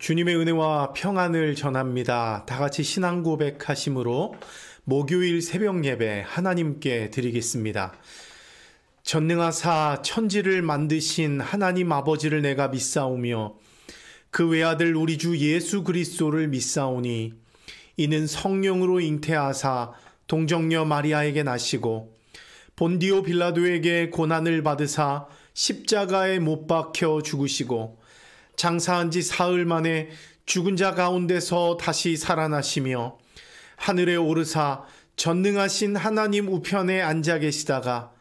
주님의 은혜와 평안을 전합니다. 다 같이 신앙 고백하심으로 목요일 새벽 예배 하나님께 드리겠습니다. 전능하사 천지를 만드신 하나님 아버지를 내가 믿사오며 그 외아들 우리 주 예수 그리스도를 믿사오니 이는 성령으로 잉태하사 동정녀 마리아에게 나시고 본디오 빌라도에게 고난을 받으사 십자가에 못 박혀 죽으시고 장사한 지 사흘 만에 죽은 자 가운데서 다시 살아나시며 하늘에 오르사 전능하신 하나님 우편에 앉아 계시다가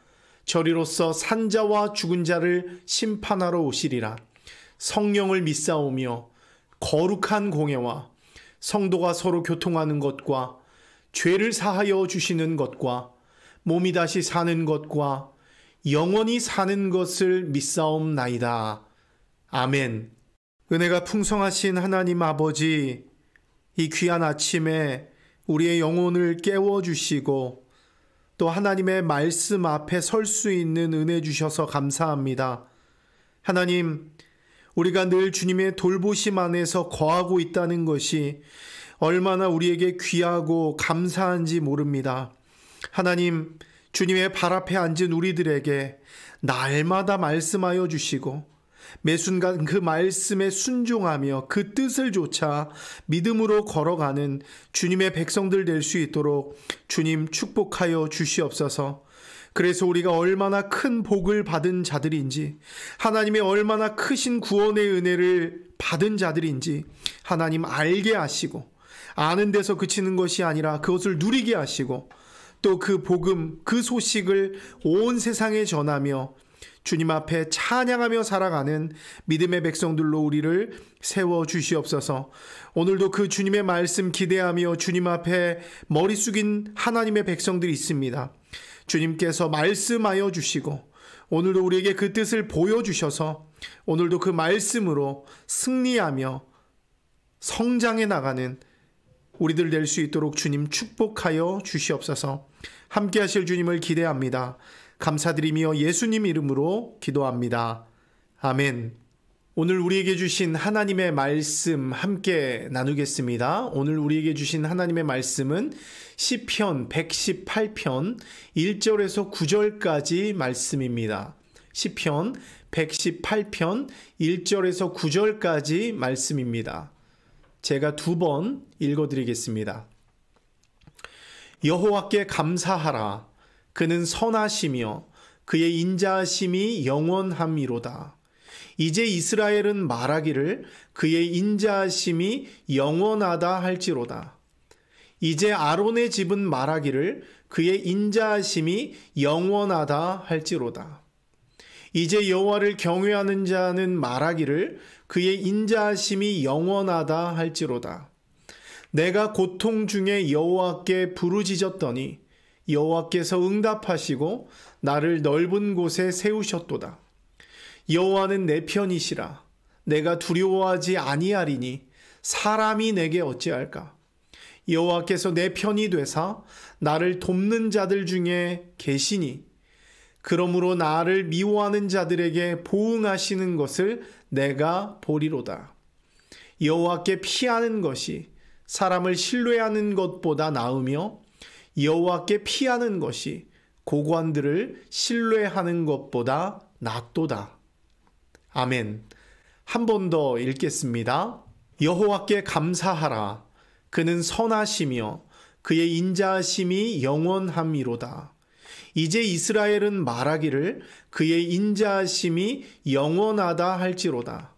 저리로서 산자와 죽은 자를 심판하러 오시리라. 성령을 믿사오며 거룩한 공예와 성도가 서로 교통하는 것과 죄를 사하여 주시는 것과 몸이 다시 사는 것과 영원히 사는 것을 믿사옵나이다. 아멘. 은혜가 풍성하신 하나님 아버지, 이 귀한 아침에 우리의 영혼을 깨워주시고 또 하나님의 말씀 앞에 설 수 있는 은혜 주셔서 감사합니다. 하나님, 우리가 늘 주님의 돌보심 안에서 거하고 있다는 것이 얼마나 우리에게 귀하고 감사한지 모릅니다. 하나님, 주님의 발 앞에 앉은 우리들에게 날마다 말씀하여 주시고 매 순간 그 말씀에 순종하며 그 뜻을 좇아 믿음으로 걸어가는 주님의 백성들 될 수 있도록 주님 축복하여 주시옵소서. 그래서 우리가 얼마나 큰 복을 받은 자들인지, 하나님의 얼마나 크신 구원의 은혜를 받은 자들인지 하나님 알게 하시고, 아는 데서 그치는 것이 아니라 그것을 누리게 하시고, 또 그 복음, 그 소식을 온 세상에 전하며 주님 앞에 찬양하며 살아가는 믿음의 백성들로 우리를 세워주시옵소서. 오늘도 그 주님의 말씀 기대하며 주님 앞에 머리 숙인 하나님의 백성들이 있습니다. 주님께서 말씀하여 주시고 오늘도 우리에게 그 뜻을 보여주셔서 오늘도 그 말씀으로 승리하며 성장해 나가는 우리들 될 수 있도록 주님 축복하여 주시옵소서. 함께 하실 주님을 기대합니다. 감사드리며 예수님 이름으로 기도합니다. 아멘. 오늘 우리에게 주신 하나님의 말씀 함께 나누겠습니다. 오늘 우리에게 주신 하나님의 말씀은 시편 118편 1절에서 9절까지 말씀입니다. 시편 118편 1절에서 9절까지 말씀입니다. 제가 2번 읽어드리겠습니다. 여호와께 감사하라. 그는 선하시며 그의 인자하심이 영원함이로다. 이제 이스라엘은 말하기를 그의 인자하심이 영원하다 할지로다. 이제 아론의 집은 말하기를 그의 인자하심이 영원하다 할지로다. 이제 여호와를 경외하는 자는 말하기를 그의 인자하심이 영원하다 할지로다. 내가 고통 중에 여호와께 부르짖었더니 여호와께서 응답하시고 나를 넓은 곳에 세우셨도다. 여호와는 내 편이시라. 내가 두려워하지 아니하리니 사람이 내게 어찌할까. 여호와께서 내 편이 되사 나를 돕는 자들 중에 계시니 그러므로 나를 미워하는 자들에게 보응하시는 것을 내가 보리로다. 여호와께 피하는 것이 사람을 신뢰하는 것보다 나으며 여호와께 피하는 것이 고관들을 신뢰하는 것보다 낫도다. 아멘. 한 번 더 읽겠습니다. 여호와께 감사하라. 그는 선하시며 그의 인자하심이 영원함이로다. 이제 이스라엘은 말하기를 그의 인자하심이 영원하다 할지로다.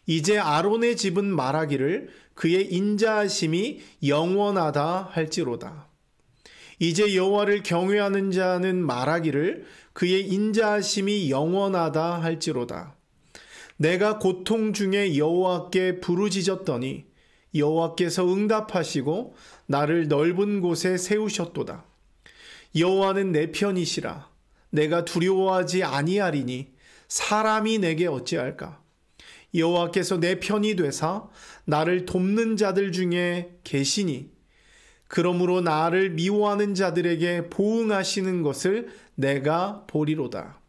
이제 아론의 집은 말하기를 그의 인자하심이 영원하다 할지로다. 이제 여호와를 경외하는 자는 말하기를 그의 인자하심이 영원하다 할지로다. 내가 고통 중에 여호와께 부르짖었더니 여호와께서 응답하시고 나를 넓은 곳에 세우셨도다. 여호와는 내 편이시라. 내가 두려워하지 아니하리니 사람이 내게 어찌할까. 여호와께서 내 편이 되사 나를 돕는 자들 중에 계시니 그러므로 나를 미워하는 자들에게 보응하시는 것을 내가 보리로다.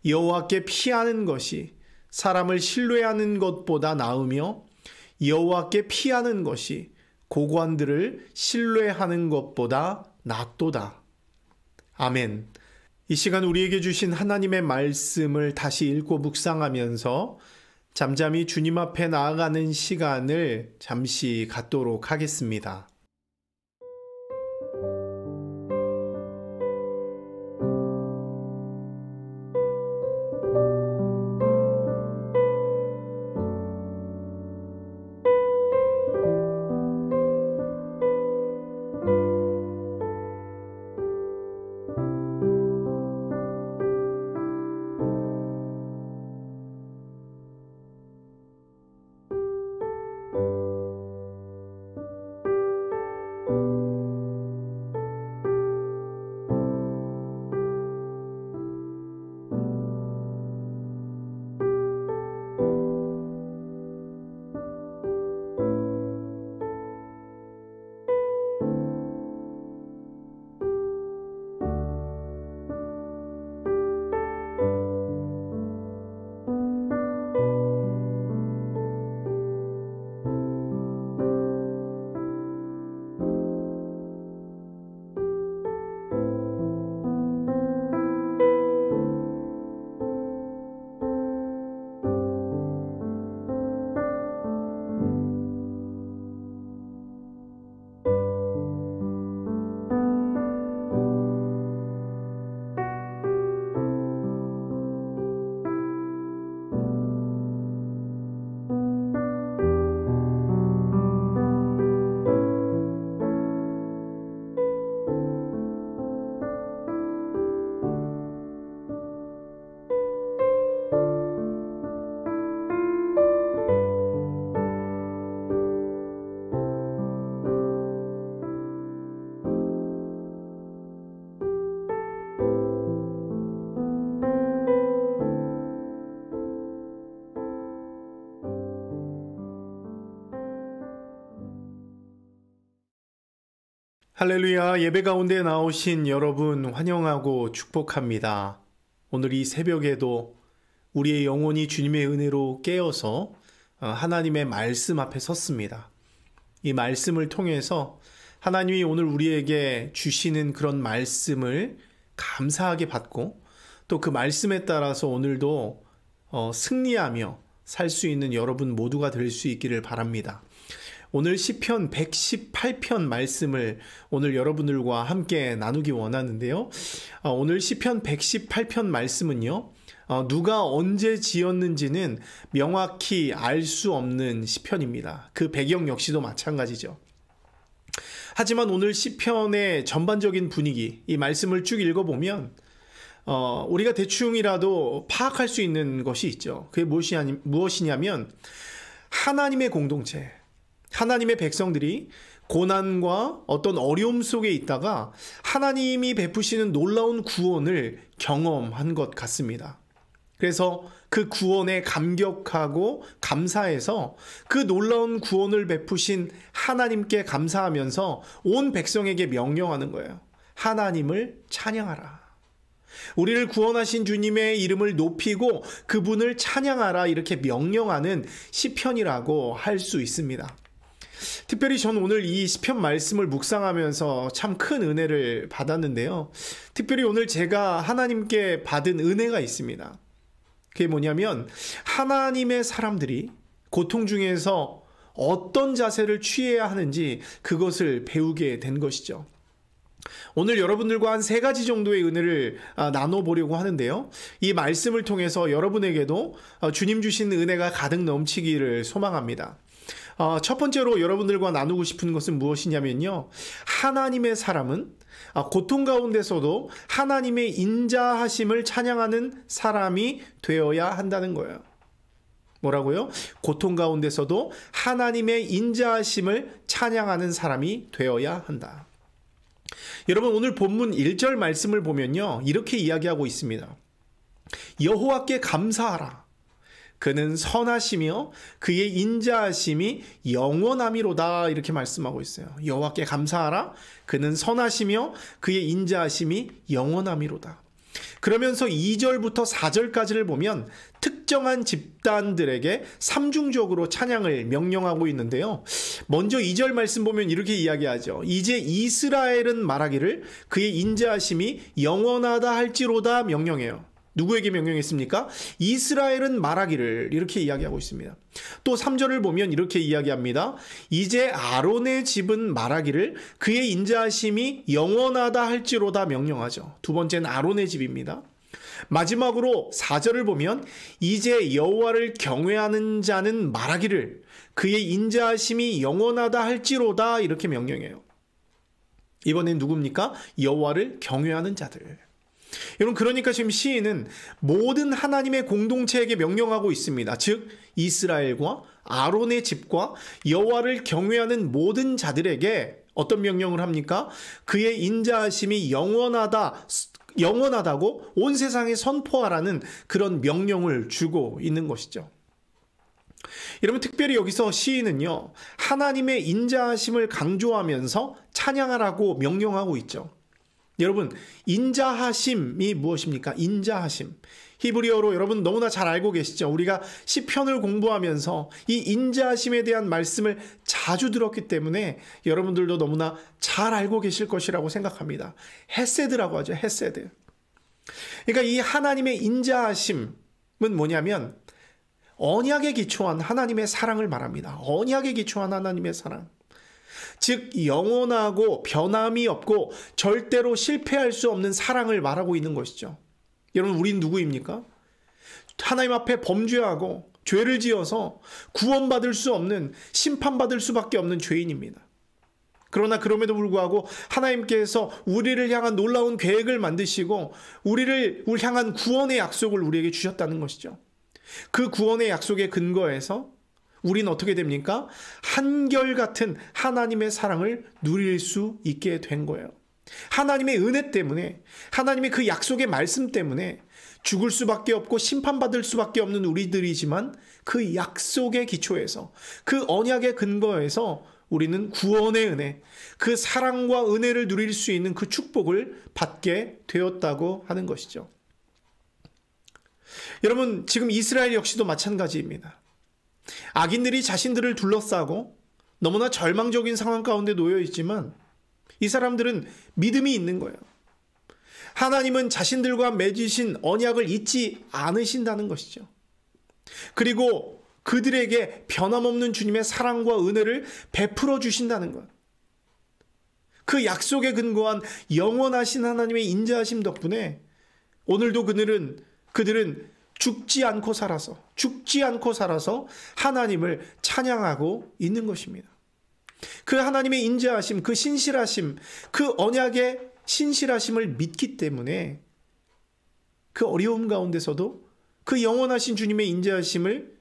여호와께 피하는 것이 사람을 신뢰하는 것보다 나으며 여호와께 피하는 것이 고관들을 신뢰하는 것보다 낫도다. 아멘. 이 시간 우리에게 주신 하나님의 말씀을 다시 읽고 묵상하면서 잠잠히 주님 앞에 나아가는 시간을 잠시 갖도록 하겠습니다. 할렐루야. 예배 가운데 나오신 여러분 환영하고 축복합니다. 오늘 이 새벽에도 우리의 영혼이 주님의 은혜로 깨어서 하나님의 말씀 앞에 섰습니다. 이 말씀을 통해서 하나님이 오늘 우리에게 주시는 그런 말씀을 감사하게 받고 또 그 말씀에 따라서 오늘도 승리하며 살 수 있는 여러분 모두가 될 수 있기를 바랍니다. 오늘 시편 118편 말씀을 오늘 여러분들과 함께 나누기 원하는데요. 오늘 시편 118편 말씀은요, 누가 언제 지었는지는 명확히 알 수 없는 시편입니다. 그 배경 역시도 마찬가지죠. 하지만 오늘 시편의 전반적인 분위기, 이 말씀을 쭉 읽어보면 우리가 대충이라도 파악할 수 있는 것이 있죠. 그게 무엇이냐면 하나님의 공동체, 하나님의 백성들이 고난과 어떤 어려움 속에 있다가 하나님이 베푸시는 놀라운 구원을 경험한 것 같습니다. 그래서 그 구원에 감격하고 감사해서 그 놀라운 구원을 베푸신 하나님께 감사하면서 온 백성에게 명령하는 거예요. 하나님을 찬양하라. 우리를 구원하신 주님의 이름을 높이고 그분을 찬양하라, 이렇게 명령하는 시편이라고 할 수 있습니다. 특별히 저는 오늘 이 시편 말씀을 묵상하면서 참 큰 은혜를 받았는데요. 특별히 오늘 제가 하나님께 받은 은혜가 있습니다. 그게 뭐냐면 하나님의 사람들이 고통 중에서 어떤 자세를 취해야 하는지 그것을 배우게 된 것이죠. 오늘 여러분들과 한 3가지 정도의 은혜를 나눠보려고 하는데요. 이 말씀을 통해서 여러분에게도 주님 주신 은혜가 가득 넘치기를 소망합니다. 첫 번째로 여러분들과 나누고 싶은 것은 무엇이냐면요, 하나님의 사람은 고통 가운데서도 하나님의 인자하심을 찬양하는 사람이 되어야 한다는 거예요. 뭐라고요? 고통 가운데서도 하나님의 인자하심을 찬양하는 사람이 되어야 한다. 여러분, 오늘 본문 1절 말씀을 보면요, 이렇게 이야기하고 있습니다. 여호와께 감사하라. 그는 선하시며 그의 인자하심이 영원함이로다, 이렇게 말씀하고 있어요. 여호와께 감사하라. 그는 선하시며 그의 인자하심이 영원함이로다. 그러면서 2절부터 4절까지를 보면 특정한 집단들에게 삼중적으로 찬양을 명령하고 있는데요. 먼저 2절 말씀 보면 이렇게 이야기하죠. 이제 이스라엘은 말하기를 그의 인자하심이 영원하다 할지로다 명령해요. 누구에게 명령했습니까? 이스라엘은 말하기를 이렇게 이야기하고 있습니다. 또 3절을 보면 이렇게 이야기합니다. 이제 아론의 집은 말하기를 그의 인자하심이 영원하다 할지로다 명령하죠. 두 번째는 아론의 집입니다. 마지막으로 4절을 보면 이제 여호와를 경외하는 자는 말하기를 그의 인자하심이 영원하다 할지로다 이렇게 명령해요. 이번엔 누굽니까? 여호와를 경외하는 자들. 여러분, 그러니까 지금 시인은 모든 하나님의 공동체에게 명령하고 있습니다. 즉 이스라엘과 아론의 집과 여호와를 경외하는 모든 자들에게 어떤 명령을 합니까? 그의 인자하심이 영원하다고 온 세상에 선포하라는 그런 명령을 주고 있는 것이죠. 여러분, 특별히 여기서 시인은요, 하나님의 인자하심을 강조하면서 찬양하라고 명령하고 있죠. 여러분, 인자하심이 무엇입니까? 인자하심. 히브리어로 여러분 너무나 잘 알고 계시죠? 우리가 시편을 공부하면서 이 인자하심에 대한 말씀을 자주 들었기 때문에 여러분들도 너무나 잘 알고 계실 것이라고 생각합니다. 헤세드라고 하죠. 헤세드. 그러니까 이 하나님의 인자하심은 뭐냐면 언약에 기초한 하나님의 사랑을 말합니다. 언약에 기초한 하나님의 사랑. 즉 영원하고 변함이 없고 절대로 실패할 수 없는 사랑을 말하고 있는 것이죠. 여러분, 우린 누구입니까? 하나님 앞에 범죄하고 죄를 지어서 구원받을 수 없는, 심판받을 수밖에 없는 죄인입니다. 그러나 그럼에도 불구하고 하나님께서 우리를 향한 놀라운 계획을 만드시고 우리를 향한 구원의 약속을 우리에게 주셨다는 것이죠. 그 구원의 약속에 근거해서 우리는 어떻게 됩니까? 한결같은 하나님의 사랑을 누릴 수 있게 된 거예요. 하나님의 은혜 때문에, 하나님의 그 약속의 말씀 때문에 죽을 수밖에 없고 심판받을 수밖에 없는 우리들이지만 그 약속의 기초에서, 그 언약의 근거에서 우리는 구원의 은혜, 그 사랑과 은혜를 누릴 수 있는 그 축복을 받게 되었다고 하는 것이죠. 여러분, 지금 이스라엘 역시도 마찬가지입니다. 악인들이 자신들을 둘러싸고 너무나 절망적인 상황 가운데 놓여 있지만 이 사람들은 믿음이 있는 거예요. 하나님은 자신들과 맺으신 언약을 잊지 않으신다는 것이죠. 그리고 그들에게 변함없는 주님의 사랑과 은혜를 베풀어 주신다는 것. 그 약속에 근거한 영원하신 하나님의 인자하심 덕분에 오늘도 그들은 죽지 않고 살아서 하나님을 찬양하고 있는 것입니다. 그 하나님의 인자하심, 그 신실하심, 그 언약의 신실하심을 믿기 때문에 그 어려움 가운데서도 그 영원하신 주님의 인자하심을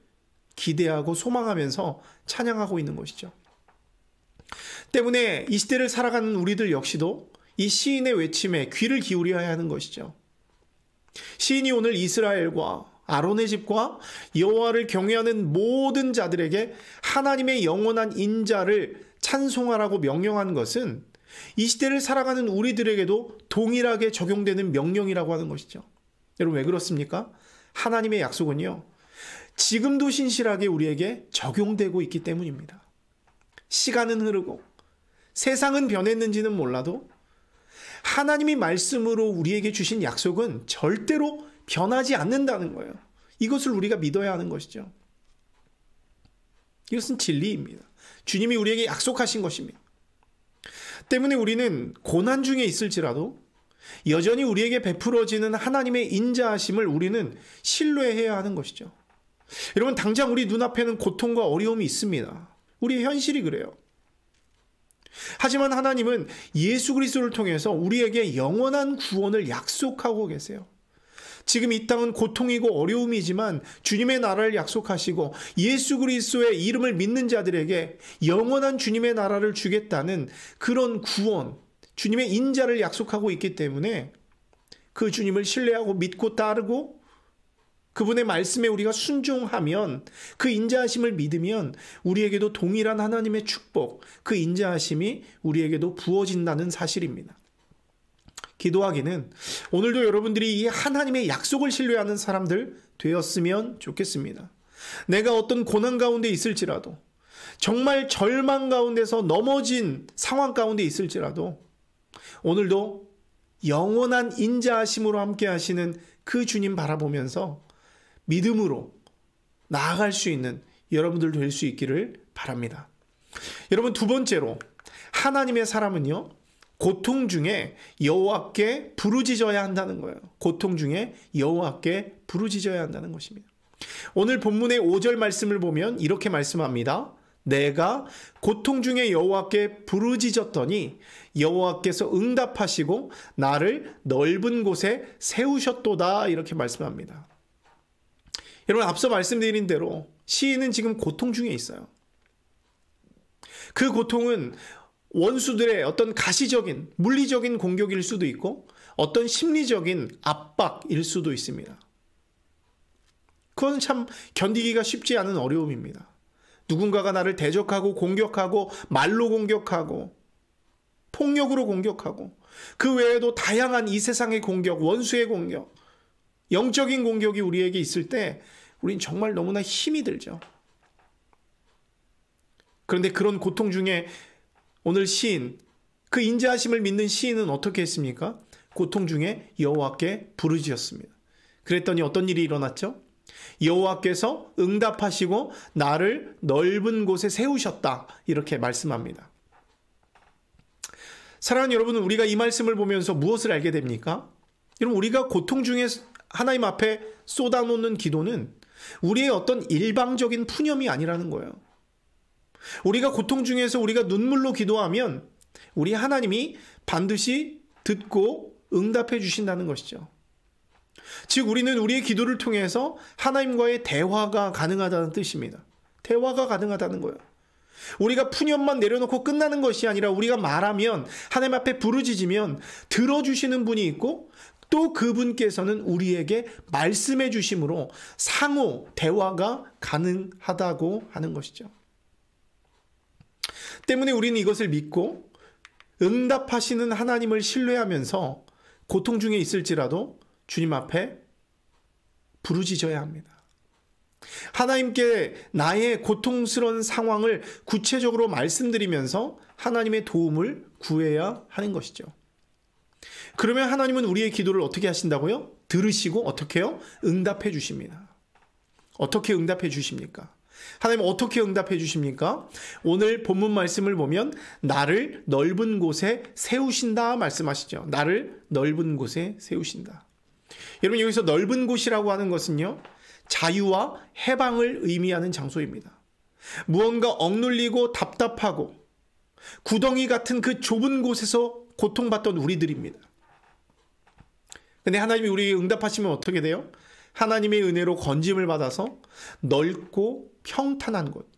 기대하고 소망하면서 찬양하고 있는 것이죠. 때문에 이 시대를 살아가는 우리들 역시도 이 시인의 외침에 귀를 기울여야 하는 것이죠. 시인이 오늘 이스라엘과 아론의 집과 여호와를 경외하는 모든 자들에게 하나님의 영원한 인자를 찬송하라고 명령한 것은 이 시대를 살아가는 우리들에게도 동일하게 적용되는 명령이라고 하는 것이죠. 여러분, 왜 그렇습니까? 하나님의 약속은요, 지금도 신실하게 우리에게 적용되고 있기 때문입니다. 시간은 흐르고 세상은 변했는지는 몰라도 하나님이 말씀으로 우리에게 주신 약속은 절대로 변하지 않는다는 거예요. 이것을 우리가 믿어야 하는 것이죠. 이것은 진리입니다. 주님이 우리에게 약속하신 것입니다. 때문에 우리는 고난 중에 있을지라도 여전히 우리에게 베풀어지는 하나님의 인자하심을 우리는 신뢰해야 하는 것이죠. 여러분, 당장 우리 눈앞에는 고통과 어려움이 있습니다. 우리의 현실이 그래요. 하지만 하나님은 예수 그리스도를 통해서 우리에게 영원한 구원을 약속하고 계세요. 지금 이 땅은 고통이고 어려움이지만 주님의 나라를 약속하시고 예수 그리스도의 이름을 믿는 자들에게 영원한 주님의 나라를 주겠다는 그런 구원, 주님의 인자를 약속하고 있기 때문에 그 주님을 신뢰하고 믿고 따르고 그분의 말씀에 우리가 순종하면, 그 인자하심을 믿으면 우리에게도 동일한 하나님의 축복, 그 인자하심이 우리에게도 부어진다는 사실입니다. 기도하기는 오늘도 여러분들이 이 하나님의 약속을 신뢰하는 사람들 되었으면 좋겠습니다. 내가 어떤 고난 가운데 있을지라도, 정말 절망 가운데서 넘어진 상황 가운데 있을지라도 오늘도 영원한 인자하심으로 함께 하시는 그 주님 바라보면서 믿음으로 나아갈 수 있는 여러분들 될 수 있기를 바랍니다. 여러분, 두 번째로 하나님의 사람은요, 고통 중에 여호와께 부르짖어야 한다는 거예요. 고통 중에 여호와께 부르짖어야 한다는 것입니다. 오늘 본문의 5절 말씀을 보면 이렇게 말씀합니다. 내가 고통 중에 여호와께 부르짖었더니 여호와께서 응답하시고 나를 넓은 곳에 세우셨도다, 이렇게 말씀합니다. 여러분, 앞서 말씀드린 대로 시인은 지금 고통 중에 있어요. 그 고통은 원수들의 어떤 가시적인 물리적인 공격일 수도 있고 어떤 심리적인 압박일 수도 있습니다. 그건 참 견디기가 쉽지 않은 어려움입니다. 누군가가 나를 대적하고 공격하고 말로 공격하고 폭력으로 공격하고 그 외에도 다양한 이 세상의 공격, 원수의 공격, 영적인 공격이 우리에게 있을 때 우린 정말 너무나 힘이 들죠. 그런데 그런 고통 중에 오늘 시인, 그 인자하심을 믿는 시인은 어떻게 했습니까? 고통 중에 여호와께 부르짖었습니다. 그랬더니 어떤 일이 일어났죠? 여호와께서 응답하시고 나를 넓은 곳에 세우셨다, 이렇게 말씀합니다. 사랑하는 여러분, 우리가 이 말씀을 보면서 무엇을 알게 됩니까? 여러분, 우리가 고통 중에 하나님 앞에 쏟아놓는 기도는 우리의 어떤 일방적인 푸념이 아니라는 거예요. 우리가 고통 중에서 우리가 눈물로 기도하면 우리 하나님이 반드시 듣고 응답해 주신다는 것이죠. 즉, 우리는 우리의 기도를 통해서 하나님과의 대화가 가능하다는 뜻입니다. 대화가 가능하다는 거예요. 우리가 푸념만 내려놓고 끝나는 것이 아니라 우리가 말하면, 하나님 앞에 부르짖으면 들어주시는 분이 있고 또 그분께서는 우리에게 말씀해 주심으로 상호 대화가 가능하다고 하는 것이죠. 때문에 우리는 이것을 믿고 응답하시는 하나님을 신뢰하면서 고통 중에 있을지라도 주님 앞에 부르짖어야 합니다. 하나님께 나의 고통스러운 상황을 구체적으로 말씀드리면서 하나님의 도움을 구해야 하는 것이죠. 그러면 하나님은 우리의 기도를 어떻게 하신다고요? 들으시고 어떻게 해요? 응답해 주십니다. 어떻게 응답해 주십니까? 하나님 어떻게 응답해 주십니까? 오늘 본문 말씀을 보면 나를 넓은 곳에 세우신다 말씀하시죠. 나를 넓은 곳에 세우신다. 여러분, 여기서 넓은 곳이라고 하는 것은요, 자유와 해방을 의미하는 장소입니다. 무언가 억눌리고 답답하고 구덩이 같은 그 좁은 곳에서 고통받던 우리들입니다. 근데 하나님이 우리에게 응답하시면 어떻게 돼요? 하나님의 은혜로 건짐을 받아서 넓고 평탄한 곳,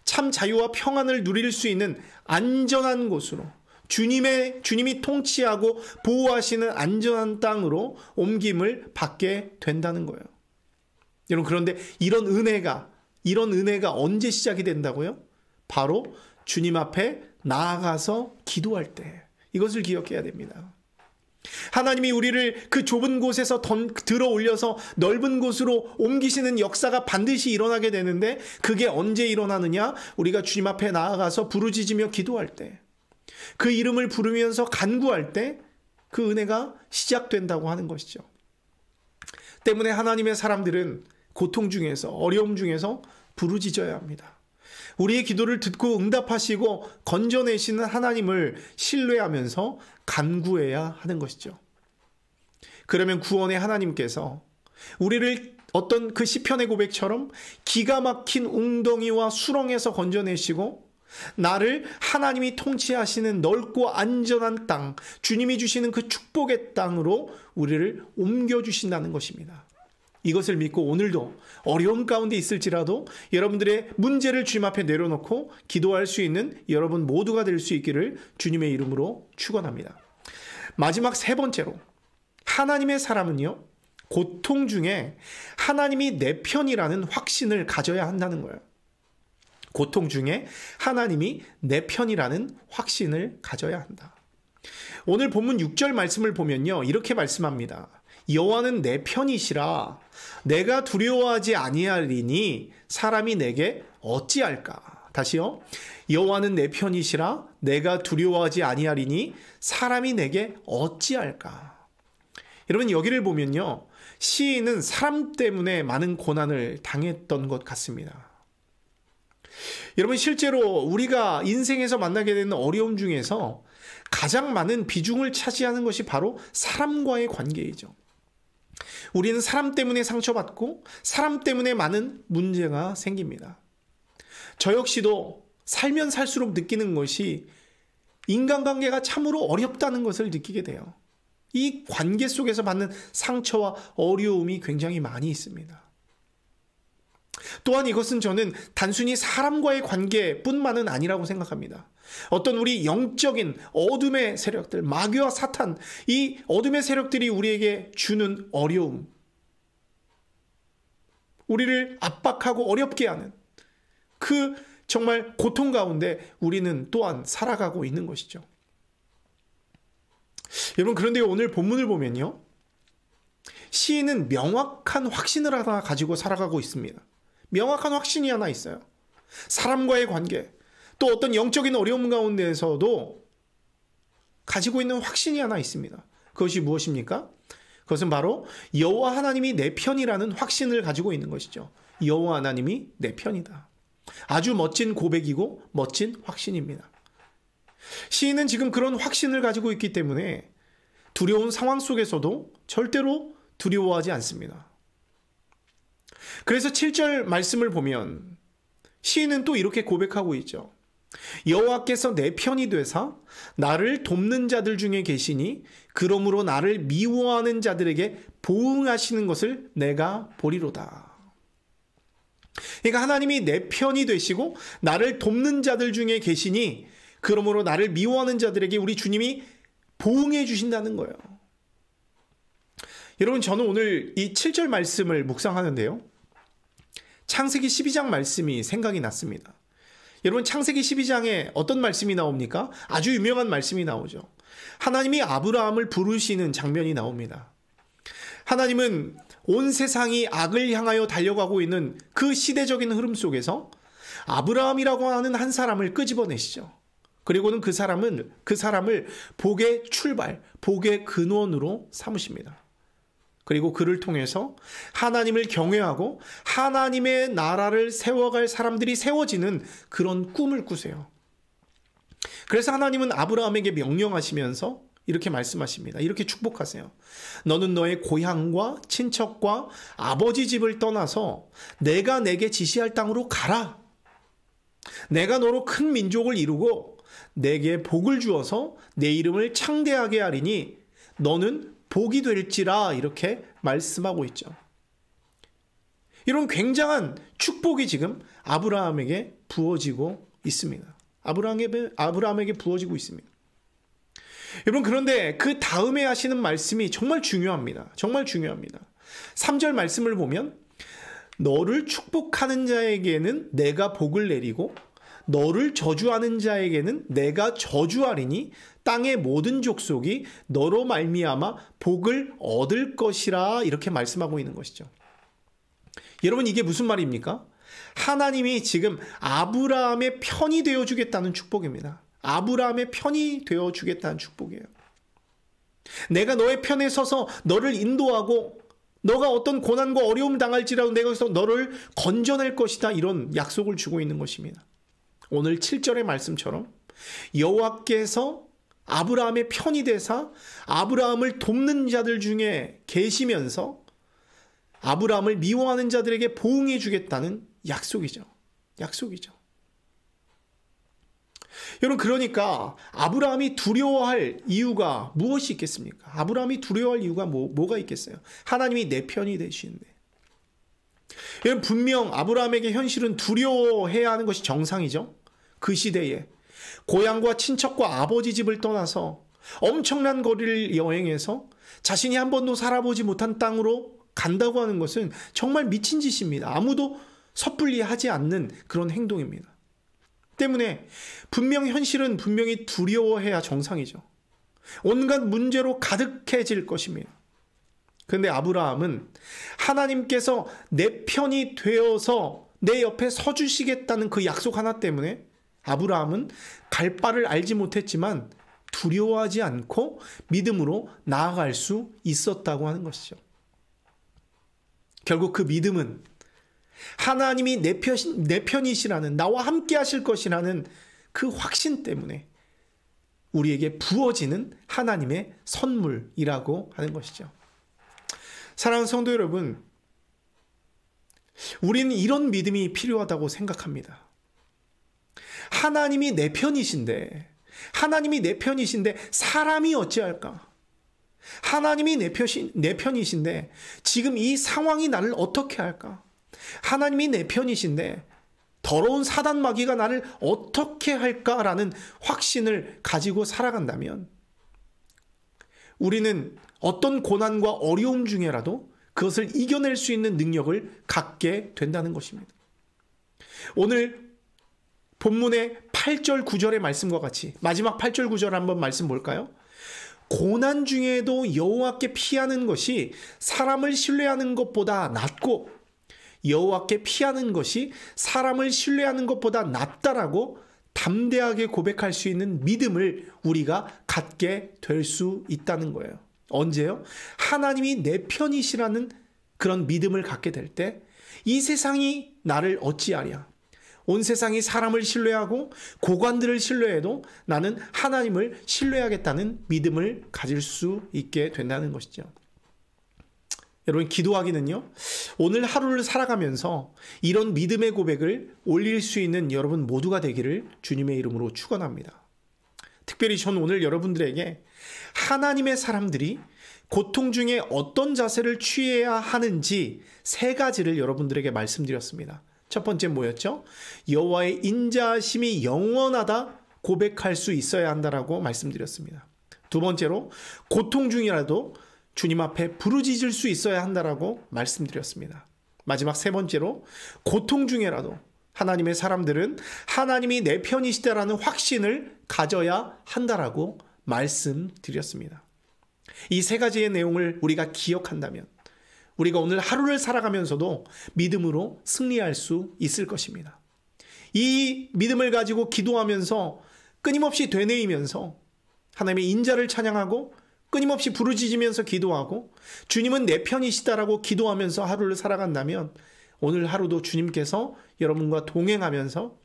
참 자유와 평안을 누릴 수 있는 안전한 곳으로, 주님이 통치하고 보호하시는 안전한 땅으로 옮김을 받게 된다는 거예요. 여러분, 그런데 이런 은혜가 언제 시작이 된다고요? 바로 주님 앞에 나아가서 기도할 때, 이것을 기억해야 됩니다. 하나님이 우리를 그 좁은 곳에서 들어 올려서 넓은 곳으로 옮기시는 역사가 반드시 일어나게 되는데, 그게 언제 일어나느냐? 우리가 주님 앞에 나아가서 부르짖으며 기도할 때, 그 이름을 부르면서 간구할 때 그 은혜가 시작된다고 하는 것이죠. 때문에 하나님의 사람들은 고통 중에서, 어려움 중에서 부르짖어야 합니다. 우리의 기도를 듣고 응답하시고 건져내시는 하나님을 신뢰하면서 간구해야 하는 것이죠. 그러면 구원의 하나님께서 우리를 어떤 그 시편의 고백처럼 기가 막힌 웅덩이와 수렁에서 건져내시고 나를 하나님이 통치하시는 넓고 안전한 땅, 주님이 주시는 그 축복의 땅으로 우리를 옮겨주신다는 것입니다. 이것을 믿고 오늘도 어려움 가운데 있을지라도 여러분들의 문제를 주님 앞에 내려놓고 기도할 수 있는 여러분 모두가 될 수 있기를 주님의 이름으로 축원합니다. 마지막 세 번째로, 하나님의 사람은요, 고통 중에 하나님이 내 편이라는 확신을 가져야 한다는 거예요. 고통 중에 하나님이 내 편이라는 확신을 가져야 한다. 오늘 본문 6절 말씀을 보면요, 이렇게 말씀합니다. 여호와는 내 편이시라 내가 두려워하지 아니하리니 사람이 내게 어찌할까. 다시요. 여호와는 내 편이시라 내가 두려워하지 아니하리니 사람이 내게 어찌할까. 여러분, 여기를 보면요, 시인은 사람 때문에 많은 고난을 당했던 것 같습니다. 여러분, 실제로 우리가 인생에서 만나게 되는 어려움 중에서 가장 많은 비중을 차지하는 것이 바로 사람과의 관계이죠. 우리는 사람 때문에 상처받고 사람 때문에 많은 문제가 생깁니다. 저 역시도 살면 살수록 느끼는 것이 인간관계가 참으로 어렵다는 것을 느끼게 돼요. 이 관계 속에서 받는 상처와 어려움이 굉장히 많이 있습니다. 또한 이것은 저는 단순히 사람과의 관계뿐만은 아니라고 생각합니다. 어떤 우리 영적인 어둠의 세력들, 마귀와 사탄, 이 어둠의 세력들이 우리에게 주는 어려움, 우리를 압박하고 어렵게 하는 그 정말 고통 가운데 우리는 또한 살아가고 있는 것이죠. 여러분, 그런데 오늘 본문을 보면요, 시인은 명확한 확신을 하나 가지고 살아가고 있습니다. 명확한 확신이 하나 있어요. 사람과의 관계, 또 어떤 영적인 어려움 가운데에서도 가지고 있는 확신이 하나 있습니다. 그것이 무엇입니까? 그것은 바로 여호와 하나님이 내 편이라는 확신을 가지고 있는 것이죠. 여호와 하나님이 내 편이다. 아주 멋진 고백이고 멋진 확신입니다. 시인은 지금 그런 확신을 가지고 있기 때문에 두려운 상황 속에서도 절대로 두려워하지 않습니다. 그래서 7절 말씀을 보면 시인은 또 이렇게 고백하고 있죠. 여호와께서 내 편이 되사 나를 돕는 자들 중에 계시니 그러므로 나를 미워하는 자들에게 보응하시는 것을 내가 보리로다. 그러니까 하나님이 내 편이 되시고 나를 돕는 자들 중에 계시니 그러므로 나를 미워하는 자들에게 우리 주님이 보응해 주신다는 거예요. 여러분, 저는 오늘 이 7절 말씀을 묵상하는데요, 창세기 12장 말씀이 생각이 났습니다. 여러분, 창세기 12장에 어떤 말씀이 나옵니까? 아주 유명한 말씀이 나오죠. 하나님이 아브라함을 부르시는 장면이 나옵니다. 하나님은 온 세상이 악을 향하여 달려가고 있는 그 시대적인 흐름 속에서 아브라함이라고 하는 한 사람을 끄집어내시죠. 그리고는 그 사람을 복의 출발, 복의 근원으로 삼으십니다. 그리고 그를 통해서 하나님을 경외하고 하나님의 나라를 세워갈 사람들이 세워지는 그런 꿈을 꾸세요. 그래서 하나님은 아브라함에게 명령하시면서 이렇게 말씀하십니다. 이렇게 축복하세요. 너는 너의 고향과 친척과 아버지 집을 떠나서 내가 내게 지시할 땅으로 가라. 내가 너로 큰 민족을 이루고 내게 복을 주어서 내 이름을 창대하게 하리니 너는 복이 될지라. 이렇게 말씀하고 있죠. 이런 굉장한 축복이 지금 아브라함에게 부어지고 있습니다. 아브라함에게 부어지고 있습니다. 여러분, 그런데 그 다음에 하시는 말씀이 정말 중요합니다. 정말 중요합니다. 3절 말씀을 보면 너를 축복하는 자에게는 내가 복을 내리고 너를 저주하는 자에게는 내가 저주하리니 땅의 모든 족속이 너로 말미암아 복을 얻을 것이라. 이렇게 말씀하고 있는 것이죠. 여러분, 이게 무슨 말입니까? 하나님이 지금 아브라함의 편이 되어주겠다는 축복입니다. 아브라함의 편이 되어주겠다는 축복이에요. 내가 너의 편에 서서 너를 인도하고 너가 어떤 고난과 어려움을 당할지라도 내가 거기서 너를 건져낼 것이다. 이런 약속을 주고 있는 것입니다. 오늘 7절의 말씀처럼 여호와께서 아브라함의 편이 되사 아브라함을 돕는 자들 중에 계시면서 아브라함을 미워하는 자들에게 보응해 주겠다는 약속이죠. 약속이죠. 여러분, 그러니까 아브라함이 두려워할 이유가 무엇이 있겠습니까? 아브라함이 두려워할 이유가 뭐가 있겠어요? 하나님이 내 편이 되시는데. 여러분, 분명 아브라함에게 현실은 두려워해야 하는 것이 정상이죠. 그 시대에 고향과 친척과 아버지 집을 떠나서 엄청난 거리를 여행해서 자신이 한 번도 살아보지 못한 땅으로 간다고 하는 것은 정말 미친 짓입니다. 아무도 섣불리 하지 않는 그런 행동입니다. 때문에 현실은 분명히 두려워해야 정상이죠. 온갖 문제로 가득해질 것입니다. 그런데 아브라함은 하나님께서 내 편이 되어서 내 옆에 서주시겠다는 그 약속 하나 때문에 아브라함은 갈 바를 알지 못했지만 두려워하지 않고 믿음으로 나아갈 수 있었다고 하는 것이죠. 결국 그 믿음은 하나님이 내 편이시라는, 나와 함께 하실 것이라는 그 확신 때문에 우리에게 부어지는 하나님의 선물이라고 하는 것이죠. 사랑하는 성도 여러분, 우리는 이런 믿음이 필요하다고 생각합니다. 하나님이 내 편이신데 사람이 어찌할까? 하나님이 내 편이신데 지금 이 상황이 나를 어떻게 할까? 하나님이 내 편이신데 더러운 사단 마귀가 나를 어떻게 할까라는 확신을 가지고 살아간다면 우리는 어떤 고난과 어려움 중에라도 그것을 이겨낼 수 있는 능력을 갖게 된다는 것입니다. 오늘 본문의 8절 9절의 말씀과 같이 마지막 8절 9절 한번 말씀 볼까요? 고난 중에도 여호와께 피하는 것이 사람을 신뢰하는 것보다 낫고 여호와께 피하는 것이 사람을 신뢰하는 것보다 낫다라고 담대하게 고백할 수 있는 믿음을 우리가 갖게 될 수 있다는 거예요. 언제요? 하나님이 내 편이시라는 그런 믿음을 갖게 될 때 이 세상이 나를 어찌하랴? 온 세상이 사람을 신뢰하고 고관들을 신뢰해도 나는 하나님을 신뢰하겠다는 믿음을 가질 수 있게 된다는 것이죠. 여러분, 기도하기는요, 오늘 하루를 살아가면서 이런 믿음의 고백을 올릴 수 있는 여러분 모두가 되기를 주님의 이름으로 축원합니다. 특별히 전 오늘 여러분들에게 하나님의 사람들이 고통 중에 어떤 자세를 취해야 하는지 3가지를 여러분들에게 말씀드렸습니다. 첫 번째 뭐였죠? 여호와의 인자하심이 영원하다 고백할 수 있어야 한다라고 말씀드렸습니다. 두 번째로 고통 중이라도 주님 앞에 부르짖을 수 있어야 한다라고 말씀드렸습니다. 마지막 3번째로 고통 중에라도 하나님의 사람들은 하나님이 내 편이시다라는 확신을 가져야 한다라고 말씀드렸습니다. 이 3가지의 내용을 우리가 기억한다면 우리가 오늘 하루를 살아가면서도 믿음으로 승리할 수 있을 것입니다. 이 믿음을 가지고 기도하면서 끊임없이 되뇌이면서 하나님의 인자를 찬양하고 끊임없이 부르짖으면서 기도하고 주님은 내 편이시다라고 기도하면서 하루를 살아간다면 오늘 하루도 주님께서 여러분과 동행하면서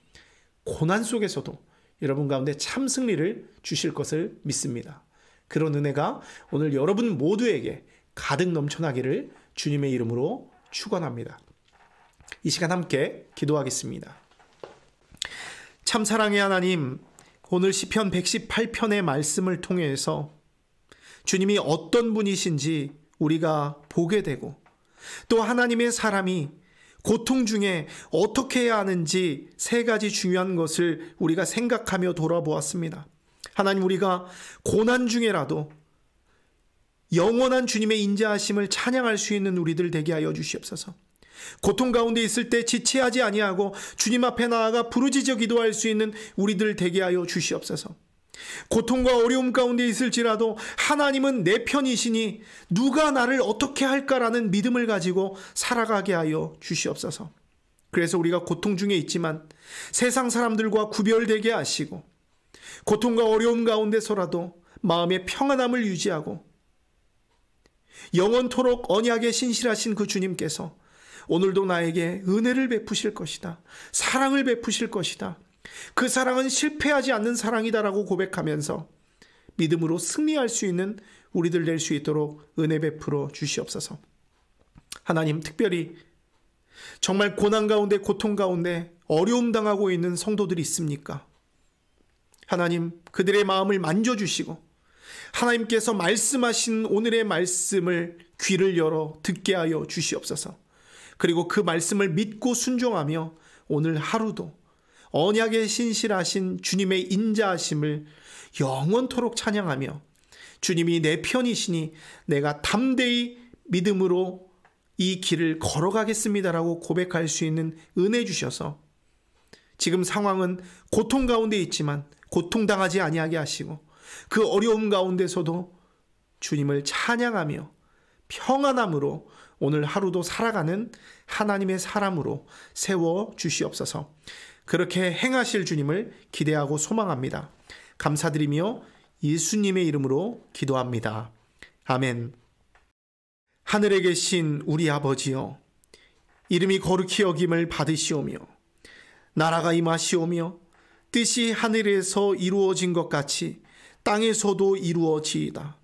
고난 속에서도 여러분 가운데 참 승리를 주실 것을 믿습니다. 그런 은혜가 오늘 여러분 모두에게 가득 넘쳐나기를 주님의 이름으로 축원합니다. 이 시간 함께 기도하겠습니다. 참 사랑의 하나님, 오늘 시편 118편의 말씀을 통해서 주님이 어떤 분이신지 우리가 보게 되고 또 하나님의 사람이 고통 중에 어떻게 해야 하는지 3가지 중요한 것을 우리가 생각하며 돌아보았습니다. 하나님, 우리가 고난 중에라도 영원한 주님의 인자하심을 찬양할 수 있는 우리들 되게 하여 주시옵소서. 고통 가운데 있을 때 지체하지 아니하고 주님 앞에 나아가 부르짖어 기도할 수 있는 우리들 되게 하여 주시옵소서. 고통과 어려움 가운데 있을지라도 하나님은 내 편이시니 누가 나를 어떻게 할까라는 믿음을 가지고 살아가게 하여 주시옵소서. 그래서 우리가 고통 중에 있지만 세상 사람들과 구별되게 하시고 고통과 어려움 가운데서라도 마음의 평안함을 유지하고 영원토록 언약에 신실하신 그 주님께서 오늘도 나에게 은혜를 베푸실 것이다. 사랑을 베푸실 것이다. 그 사랑은 실패하지 않는 사랑이다라고 고백하면서 믿음으로 승리할 수 있는 우리들 될 수 있도록 은혜 베풀어 주시옵소서. 하나님, 특별히 정말 고난 가운데 고통 가운데 어려움 당하고 있는 성도들이 있습니까? 하나님, 그들의 마음을 만져주시고 하나님께서 말씀하신 오늘의 말씀을 귀를 열어 듣게 하여 주시옵소서. 그리고 그 말씀을 믿고 순종하며 오늘 하루도 언약에 신실하신 주님의 인자하심을 영원토록 찬양하며 주님이 내 편이시니 내가 담대히 믿음으로 이 길을 걸어가겠습니다라고 고백할 수 있는 은혜 주셔서 지금 상황은 고통 가운데 있지만 고통당하지 아니하게 하시고 그 어려움 가운데서도 주님을 찬양하며 평안함으로 오늘 하루도 살아가는 하나님의 사람으로 세워 주시옵소서. 그렇게 행하실 주님을 기대하고 소망합니다. 감사드리며 예수님의 이름으로 기도합니다. 아멘. 하늘에 계신 우리 아버지여, 이름이 거룩히 여김을 받으시오며 나라가 임하시오며 뜻이 하늘에서 이루어진 것 같이 땅에서도 이루어지이다.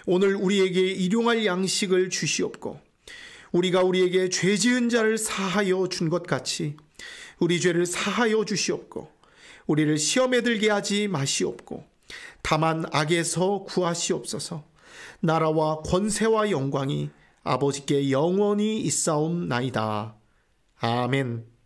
오늘 우리에게 일용할 양식을 주시옵고 우리가 우리에게 죄 지은 자를 사하여 준 것 같이 우리 죄를 사하여 주시옵고 우리를 시험에 들게 하지 마시옵고 다만 악에서 구하시옵소서. 나라와 권세와 영광이 아버지께 영원히 있사옵나이다. 아멘.